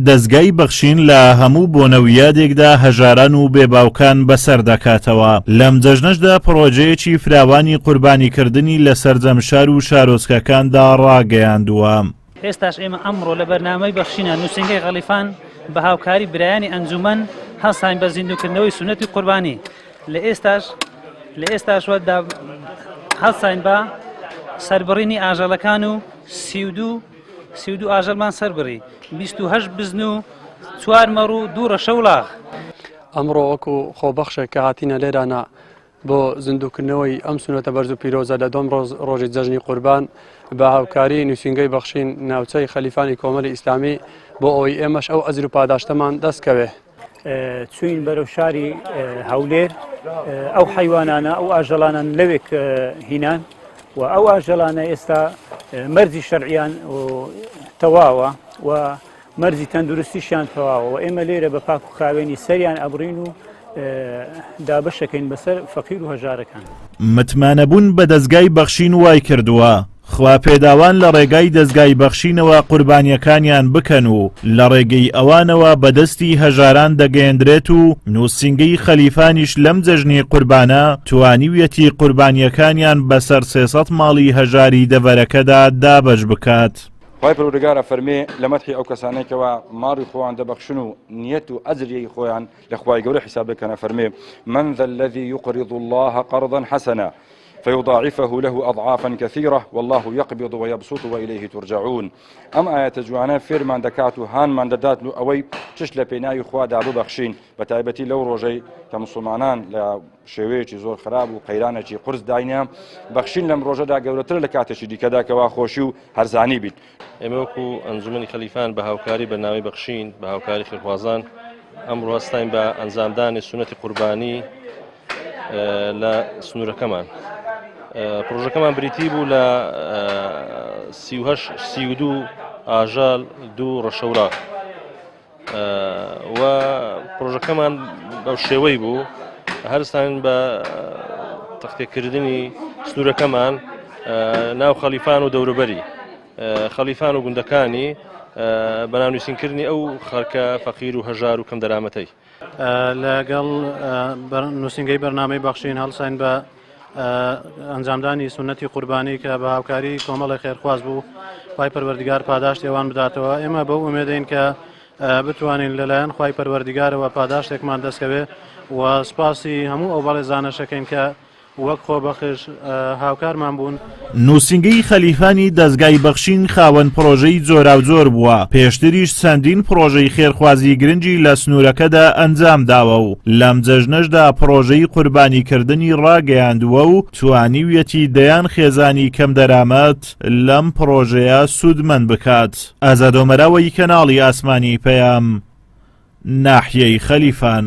دەستگای بەخشین لە هەموو بۆنەویادێکدا هەژاران و بێباوکان بەسەر دەکاتەوە. لەم جەژنەشدا پرۆژەیەکی فراوانی قوربانیکردنی لە سەرجەمشار و شارۆچکەکاندا ڕاگەیاندووە. ئێستاش ئێمە ئەمڕۆ لە بەرنامەی بەخشینە نووسنگەی غەلیفان بە هاوکاری برایانی ئەنجومەن هەڵساین بە زیندووکردنەوەی سونەتی قوربانی. لە ئێستاشوە هەڵساین بە سەربڕینی ئاژەڵەکان و 32 ئاژەڵمان سەربڕی 28 بزن و 4 مەڕ و 2 ڕەشە وڵاغ. ئەمڕۆ وەکو خۆبەخشێک کە هاتینە لێرانە بۆ زیندووکردنەوەی ئەم سونەتە بەرز و پیرۆزە لە دۆم ڕۆژی جەژنی قوربان بە هاوکاری نووسنگەی بەخشین ناوچەی خەلیفانی کۆمەڵی ئیسلامی بۆ ئەوەی ئێمەش ئەو ئەزر و پاداشتەمان دەستکەوێ. چوین بەرەو شاری هەولێر ئەو حیوانانە ئەو ئاژەڵانان لەوێک هینان و ئەو ئاژەڵانە ئێستا مەرجی شەرعیان تەواوە و مەرجی تەندروستیشیان تەواوە و ئێمە لێرە بە پاک و خاوێنی سەریان ئەبڕین و دابەشەکەین بەسەر فەقیر و هەژارەکان. متمانەبوون بە دەستگای بەخشین وای کردووە خوا پێداوان لە ڕێگای دەستگای بەخشینەوە قوربانیەکانیان بکەن و لە ڕێگەی ئەوانەوە بەدەستی هەژاران دەگەیەندرێت و نووسنگەی خەلیفانیش لەم جەژنی قوربانە توانیویەتی قوربانیەکانیان بەسەر 300 ماڵی هەژاری دەڤەرەکەدا دابەش بکات. خی پەروەردگارە فەرمێ لە مەدحی ئەو کەسانێکەوە ماڵی خۆیان دەبەخشن و نیەت و ئەجری خۆیان لە خوای گەورە حساب بکەنە فەرمێ من ذا الذي يقرض الله قرضا حسنا فيضاعفه له أضعافا كثيرة والله يقبض ويبسط وإليه ترجعون. أم آية جوانا فيرمان دكاتو هان من دادات أوي تشل بيناي خوا دابو بخشين بتايبتي لو روجي كمسلمانان لا شويتي زور خراب وقيرانة قرص داينا بخشين لم روجا دا قولتر لكاتشي دي كدا كوا خوشيو هرزاني بيت. ئێمەوەکو ئەنجومەنی خەلیفان بە هاوکاری بەناوی بەخشین بە هاوکاری خێرخوازان ئەمڕۆ هەستاین بە ئەنجامدانی سونەتی قوربانی لە سنوورەکەمان. پرۆژەکەمان بریتی بوو لە 32 ئاژەڵ 2 ڕەشە وڵاغ و پرۆژەکەمان بەو شێوەی بوو هەرستان بە تەختێکردنی سنوورەکەمان ناو خەلیفان و دەوروبەری خەلیفان و گوندەکانی بەناونووسینکردنی ئەو خەڵکە فەقیر و هەژار و کەم دەرامەتەی. لەگەڵ نووسنگەی بەرنامەی بەخشین هەڵساین بە ئەنجامدانی سونەتی قوربانی کە بە هاوکاری کۆمەڵی خێرخواز بوو خوای پەروەردگار پاداشت ئێوان بداتەوە. ئێمە بەو ئومێدەین کە بتوانین لەلایەن خوای پەروەردگارەوە پاداشتێکمان دەستکەوێ و سپاسی هەموو ئەو بەڵێزانەشەکەین کە وەک خۆبەخش هاوکارمان بوون. نووسنگەی خەلیفانی دەستگای بەخشین خاوەن پرۆژەی جۆرا و جۆر بووە. پێشتریش چەندین پرۆژەی خێرخوازی گرنگی لە سنوورەکەدا ئەنجام داوە و لەم جەژنەشدا پرۆژەی قوربانیکردنی ڕاگەیاندووە و توانیویەتی دەیان خێزانی کەم دەرامەت لەم پرۆژەیە سوودمەند بکات. ئازادۆمەراوەی کەناڵی ئاسمانی پەیام ناحیەی خەلیفان.